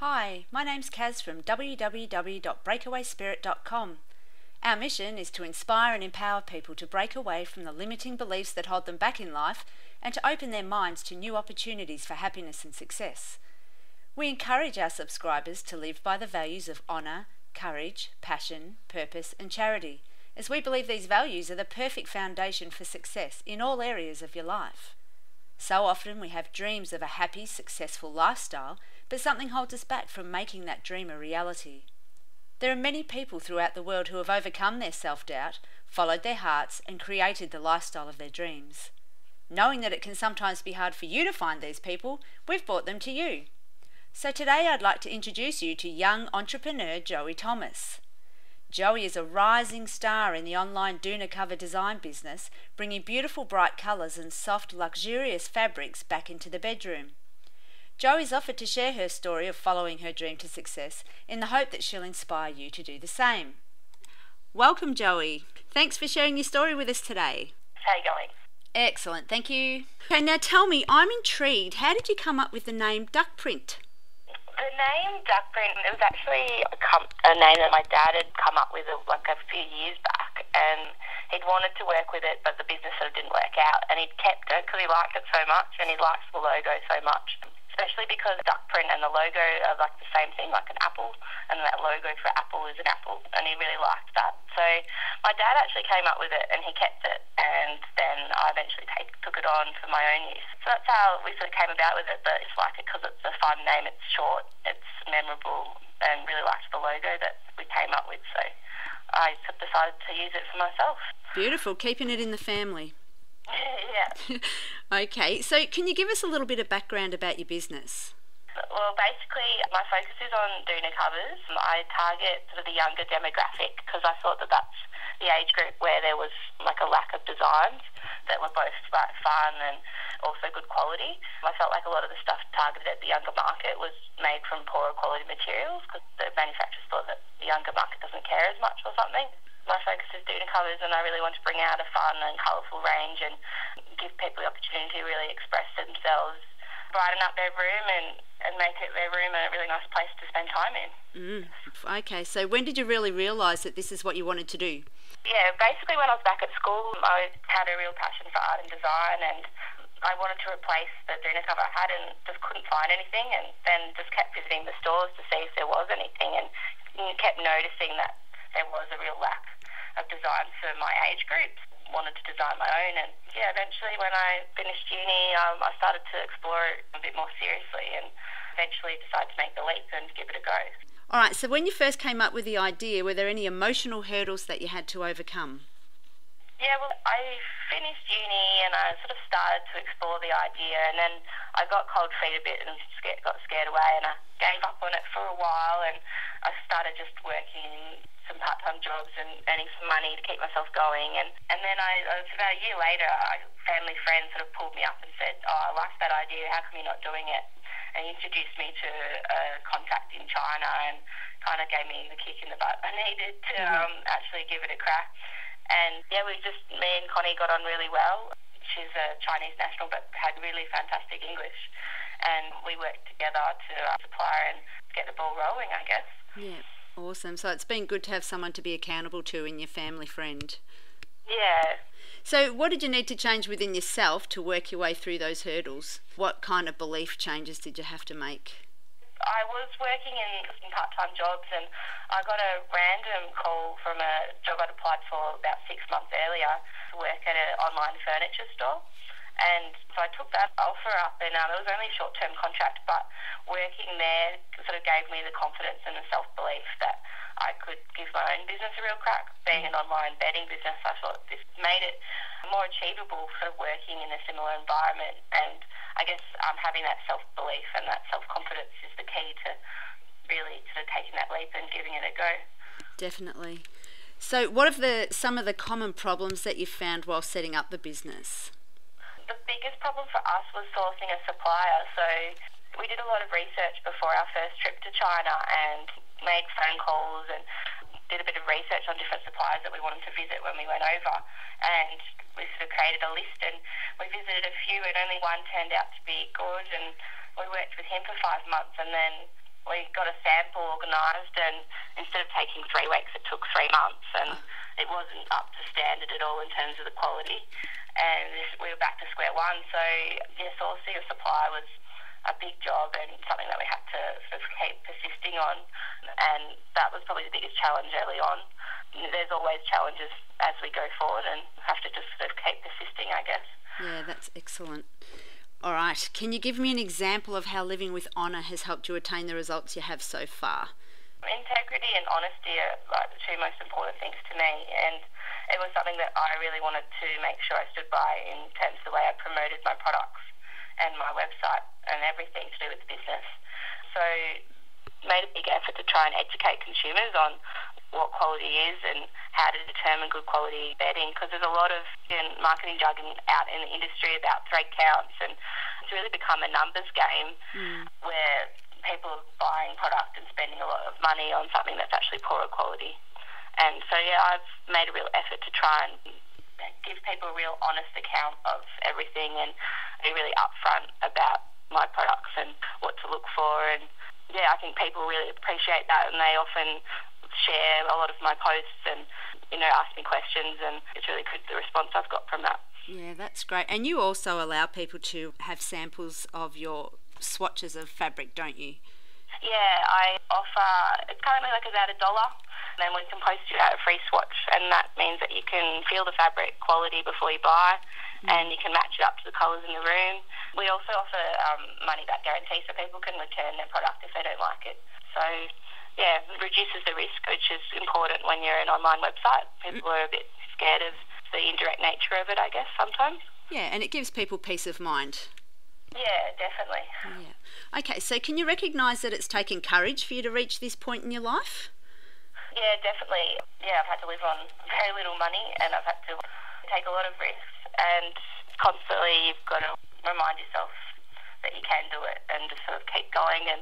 Hi, my name's Kaz from www.breakawayspirit.com. Our mission is to inspire and empower people to break away from the limiting beliefs that hold them back in life and to open their minds to new opportunities for happiness and success. We encourage our subscribers to live by the values of honour, courage, passion, purpose and charity, as we believe these values are the perfect foundation for success in all areas of your life. So often we have dreams of a happy, successful lifestyle, but something holds us back from making that dream a reality. There are many people throughout the world who have overcome their self-doubt, followed their hearts and created the lifestyle of their dreams. Knowing that it can sometimes be hard for you to find these people, we've brought them to you. So today I'd like to introduce you to young entrepreneur Joey Thomas. Joey is a rising star in the online doona cover design business, bringing beautiful bright colours and soft, luxurious fabrics back into the bedroom. Joey's offered to share her story of following her dream to success in the hope that she'll inspire you to do the same. Welcome, Joey. Thanks for sharing your story with us today. How are you going? Excellent, thank you. Okay, now tell me, I'm intrigued. How did you come up with the name Duckprint? The name Duckprint, it was actually a name that my dad had come up with a few years back, and he'd wanted to work with it, but the business sort of didn't work out, and he'd kept it because he liked it so much, and he likes the logo so much. Especially because Duckprint and the logo are like the same thing, like an apple, and that logo for apple is an apple, and he really liked that. So my dad actually came up with it, and he kept it, and then I eventually took it on for my own use. So that's how we sort of came about with it, but it's like it because it's a fun name, it's short, it's memorable, and really liked the logo that we came up with, so I decided to use it for myself. Beautiful, keeping it in the family. Yeah. Okay, so can you give us a little bit of background about your business? Well, basically, my focus is on doona covers. I target sort of the younger demographic because I thought that that's the age group where there was like a lack of designs that were both like fun and also good quality. I felt like a lot of the stuff targeted at the younger market was made from poorer quality materials because the manufacturers thought that the younger market doesn't care as much or something. My focus is doona covers, and I really want to bring out a fun and colourful range and give people the opportunity to really express themselves, brighten up their room and make their room a really nice place to spend time in. Okay, so when did you really realise that this is what you wanted to do? Yeah, basically when I was back at school, I had a real passion for art and design, and I wanted to replace the doona cover I had and just couldn't find anything, and then just kept visiting the stores to see if there was anything, and kept noticing that there was a real lack of design for my age group. Wanted to design my own, and yeah, eventually when I finished uni, I started to explore it a bit more seriously and eventually decided to make the leap and give it a go. Alright, so when you first came up with the idea, were there any emotional hurdles that you had to overcome? Yeah, well, I finished uni and I sort of started to explore the idea, and then I got cold feet a bit and got scared away, and I gave up on it for a while, and I started just working some part-time jobs and earning some money to keep myself going, and then about a year later, a family friend sort of pulled me up and said, I like that idea, how come you're not doing it? And he introduced me to a contact in China and kind of gave me the kick in the butt I needed to actually give it a crack. And yeah, me and Connie got on really well. She's a Chinese national but had really fantastic English. And we worked together to supply and get the ball rolling, I guess. Yeah, awesome. So it's been good to have someone to be accountable to in your family friend. Yeah. So what did you need to change within yourself to work your way through those hurdles? What kind of belief changes did you have to make? I was working in some part-time jobs, and I got a random call from a job I'd applied for about 6 months earlier to work at an online furniture store. And so I took that offer up, and it was only a short-term contract, but working there sort of gave me the confidence and the self-belief that I could give my own business a real crack. Being an online bedding business, I thought this made it more achievable for working in a similar environment, and I guess having that self-belief and that self-confidence is the key to really sort of taking that leap and giving it a go. Definitely. So what are some of the common problems that you found while setting up the business? The biggest problem for us was sourcing a supplier. So we did a lot of research before our first trip to China and made phone calls and did a bit of research on different suppliers that we wanted to visit when we went over. And we sort of created a list, and we visited a few, and only one turned out to be good, and we worked with him for 5 months, and then we got a sample organised, and instead of taking 3 weeks, it took 3 months, and it wasn't up to standard at all in terms of the quality. And we were back to square one. So sourcing of supply was a big job and something that we had to sort of keep persisting on, and that was probably the biggest challenge early on. There's always challenges as we go forward, and have to just sort of keep persisting, I guess. Yeah, that's excellent. All right, can you give me an example of how living with honour has helped you attain the results you have so far? Integrity and honesty are like the 2 most important things to me, and it was something that I really wanted to make sure I stood by in terms of the way I promoted my products and my website and everything to do with the business. So made a big effort to try and educate consumers on what quality is and how to determine good quality bedding, because there's a lot of marketing jargon out in the industry about thread counts, and it's really become a numbers game where people are buying product and spending a lot of money on something that's actually poorer quality. And so I've made a real effort to try and give people a real honest account of everything and be really upfront about my products and what to look for. And I think people really appreciate that, and they often share a lot of my posts and ask me questions, and it's really good the response I've got from that. Yeah, that's great. And you also allow people to have samples of your swatches of fabric, don't you? Yeah, I offer, it's currently like about $1, and then we can post you out a free swatch, and that means that you can feel the fabric quality before you buy, and you can match it up to the colours in the room. We also offer money back guarantee, so people can return their product if they don't like it. So it reduces the risk, which is important when you're an online website. People are a bit scared of the indirect nature of it, I guess, sometimes. Yeah, and it gives people peace of mind. Yeah, definitely. Yeah. Okay, so can you recognise that it's taken courage for you to reach this point in your life? Yeah, definitely. Yeah, I've had to live on very little money, and I've had to take a lot of risks, and constantly you've got to remind yourself that you can do it and just sort of keep going. And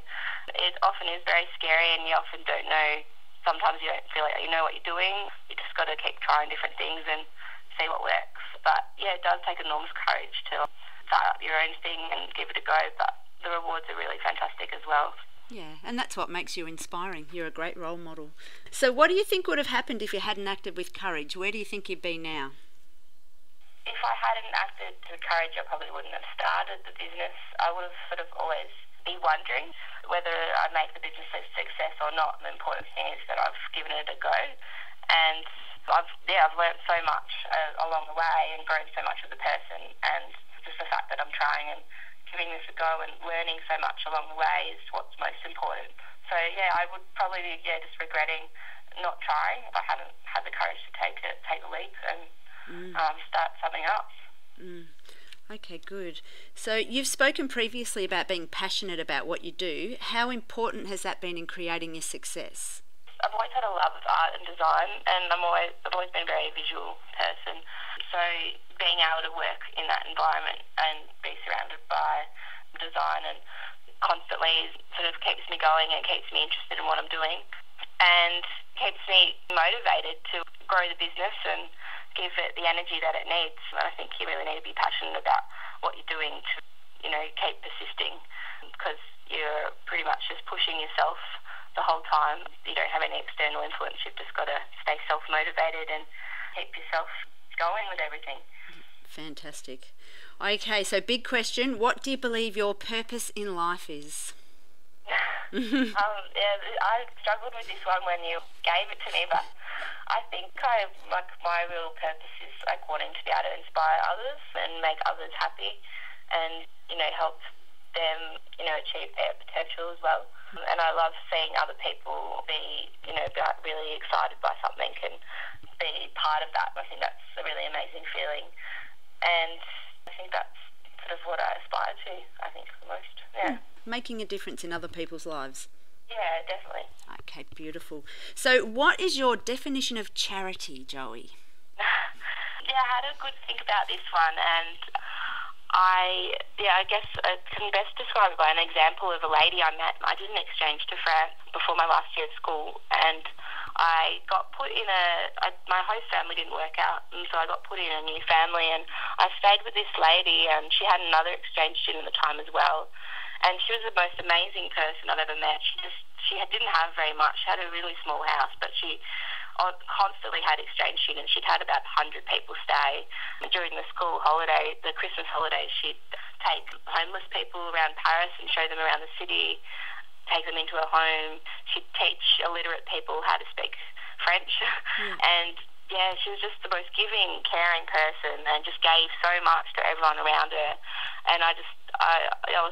it often is very scary, and you often don't know. Sometimes you don't feel like you know what you're doing. You just got to keep trying different things and see what works. But it does take enormous courage to start up your own thing and give it a go, but the rewards are really fantastic as well. Yeah, and that's what makes you inspiring. You're a great role model. So what do you think would have happened if you hadn't acted with courage? Where do you think you'd be now? If I hadn't acted with courage, I probably wouldn't have started the business. I would have sort of always be wondering whether I make the business a success or not. The important thing is that I've given it a go, and I've learned so much along the way and grown so much as a person, and just the fact that I'm trying and giving this a go and learning so much along the way is what's most important. So I would probably be just regretting not trying if I hadn't had the courage to take the leap and start something else. Okay, good. So you've spoken previously about being passionate about what you do. How important has that been in creating your success? I've always had a love of art and design, and I've always been a very visual person. So being able to work in that environment and be surrounded by design and constantly sort of keeps me going and keeps me interested in what I'm doing, and keeps me motivated to grow the business and give it the energy that it needs. And I think you really need to be passionate about what you're doing to, keep persisting, because you're pretty much just pushing yourself the whole time. You don't have any external influence. You've just got to stay self-motivated and keep yourself going with everything. Fantastic. Okay, so big question. What do you believe your purpose in life is? I struggled with this one when you gave it to me, but I think my real purpose is wanting to be able to inspire others and make others happy, and help them achieve their potential as well. And I love seeing other people be really excited by something and be part of that. I think that's a really amazing feeling, and I think that's sort of what I aspire to, I think, the most. Making a difference in other people's lives. Yeah, definitely. Okay, beautiful. So what is your definition of charity, Joey? I had a good think about this one, and I guess I can best describe it by an example of a lady I met. I did an exchange to France before my last year at school, and I got put in my host family didn't work out, and so I got put in a new family, and I stayed with this lady, and she had another exchange student at the time as well. And she was the most amazing person I've ever met. She didn't have very much. She had a really small house, but she constantly had exchange students. She'd had about 100 people stay. During the school holiday, the Christmas holidays, she'd take homeless people around Paris and show them around the city, take them into a home. She'd teach illiterate people how to speak French. And yeah, she was just the most giving, caring person and just gave so much to everyone around her. And I feel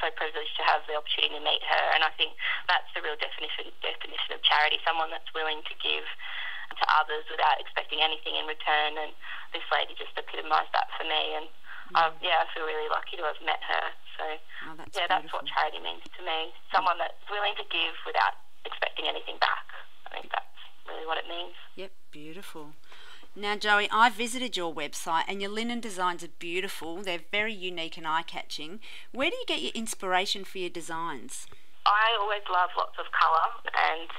so privileged to have the opportunity to meet her. And I think that's the real definition of charity, someone that's willing to give to others without expecting anything in return. And this lady just epitomised that for me. And I feel really lucky to have met her. So that's what charity means to me. Someone that's willing to give without expecting anything back. I think that's really what it means. Yep, beautiful. Now, Joey, I visited your website and your linen designs are beautiful. They're very unique and eye-catching. Where do you get your inspiration for your designs? I always love lots of colour, and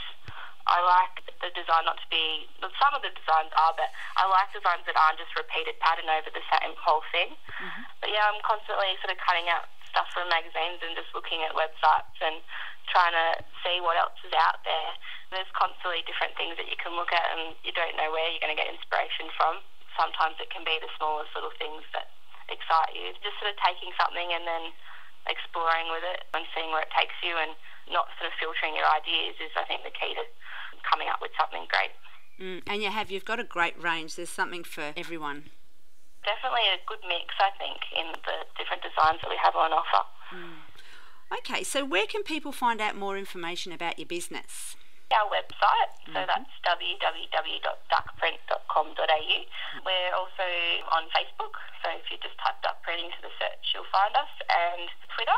I like the design not to be... Some of the designs are, but I like designs that aren't just repeated pattern over the same whole thing. Mm-hmm. But yeah, I'm constantly sort of cutting out stuff from magazines and just looking at websites and trying to see what else is out there. There's constantly different things that you can look at and you don't know where you're going to get inspiration from. Sometimes it can be the smallest little things that excite you. Just sort of taking something and then exploring with it and seeing where it takes you and not sort of filtering your ideas is, I think, the key to coming up with something great. And you've got a great range. There's something for everyone. Definitely a good mix, I think, in the different designs that we have on offer. Okay, so where can people find out more information about your business? Our website, so that's www.duckprint.com.au. We're also on Facebook, so if you just type Duckprint into the search, you'll find us, and Twitter.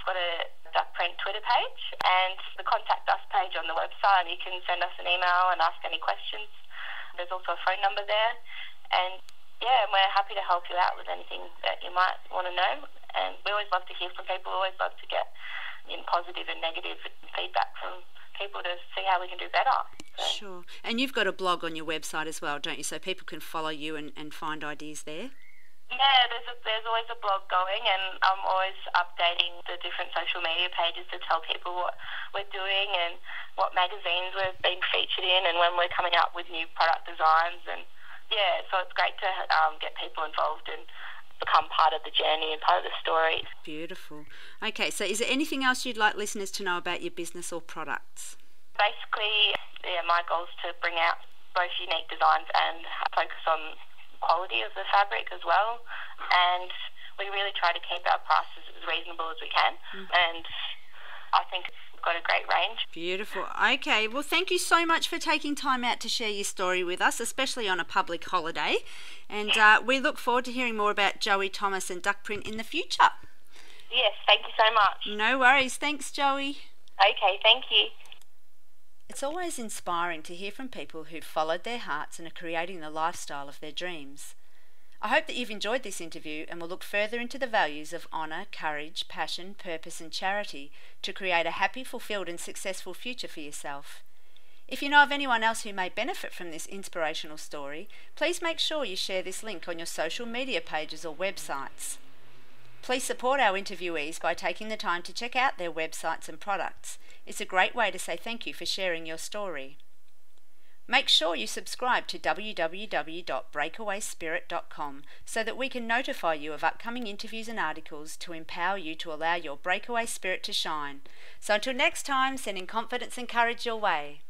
We've got a Duckprint Twitter page and the Contact Us page on the website, and you can send us an email and ask any questions. There's also a phone number there, and we're happy to help you out with anything that you might want to know. And we always love to hear from people. We always love to get positive and negative feedback from people to see how we can do better. So. Sure. And you've got a blog on your website as well, don't you? So people can follow you and find ideas there. Yeah, there's always a blog going, and I'm always updating the different social media pages to tell people what we're doing and what magazines we're being featured in and when we're coming up with new product designs. And so it's great to get people involved and become part of the journey and part of the story. Beautiful. Okay, so is there anything else you'd like listeners to know about your business or products? Basically, my goal is to bring out both unique designs and focus on quality of the fabric as well. And we really try to keep our prices as reasonable as we can. And I think we've got a great range. Beautiful. Okay, well, thank you so much for taking time out to share your story with us, especially on a public holiday. And we look forward to hearing more about Joey Thomas and Duckprint in the future. Yes, thank you so much. No worries. Thanks, Joey. Okay, thank you. It's always inspiring to hear from people who've followed their hearts and are creating the lifestyle of their dreams. I hope that you've enjoyed this interview and will look further into the values of honour, courage, passion, purpose and charity to create a happy, fulfilled and successful future for yourself. If you know of anyone else who may benefit from this inspirational story, please make sure you share this link on your social media pages or websites. Please support our interviewees by taking the time to check out their websites and products. It's a great way to say thank you for sharing your story. Make sure you subscribe to www.breakawayspirit.com so that we can notify you of upcoming interviews and articles to empower you to allow your breakaway spirit to shine. So until next time, sending confidence and courage your way.